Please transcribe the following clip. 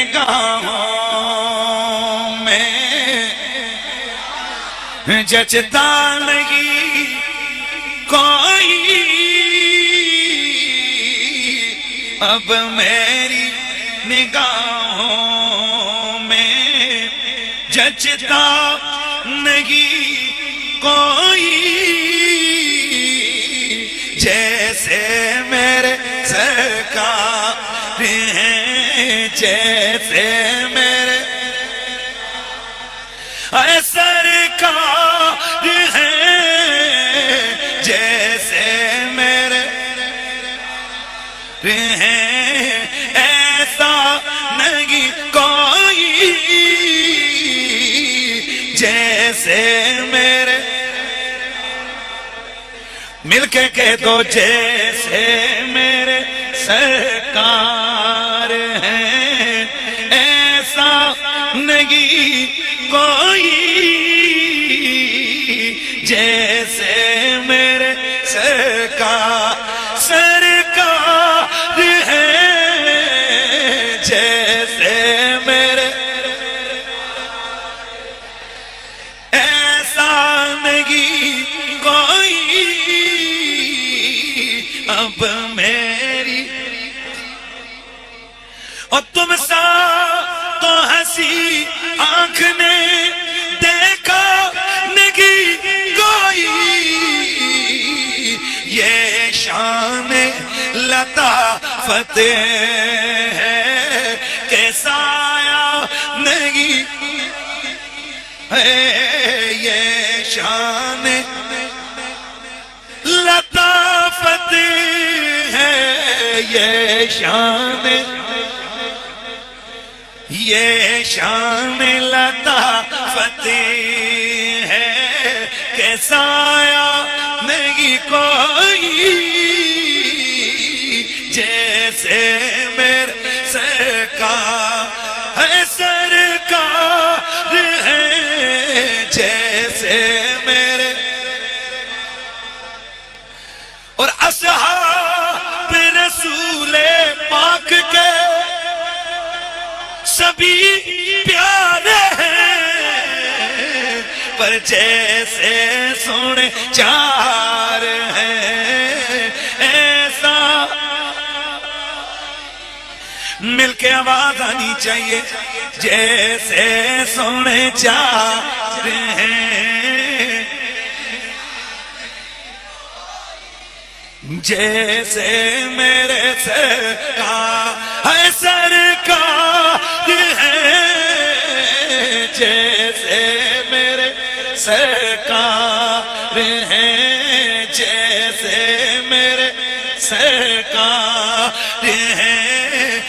نگاہوں میں جچتا نہیں کوئی اب میری نگاہوں میں جچتا نہیں کوئی جیسے میرے سرکار ہیں جیسے میرے سرکار ہیں جیسے میرے ہیں ایسا نہیں کوئی جیسے میرے مل کے کہہ دو جیسے میرے سرکار ہیں ایسا نہیں کوئی جیسے میرے سرکار ہیں جیسے میرے ایسا نہیں کوئی اب میری اور تم سا تو ہنسی آنکھ نے دیکھا نہیں کوئی یہ شان لطافت ہے کہ سایہ نہیں ہے یہ شان لطافت ہے یہ شان لطافت ہے کہ سایہ نہیں کوئی جیسے میرے سرکار ہیں جیسے میرے اور اصحاب رسول پاک کے سبھی پیارے ہیں پر جیسے سونے چار ہیں ایسا مل کے آواز آنی چاہیے جیسے سونے چار ہیں جیسے میرے سرکار ہیں جیسے میرے سرکار ہیں جیسے میرے سرکار ہیں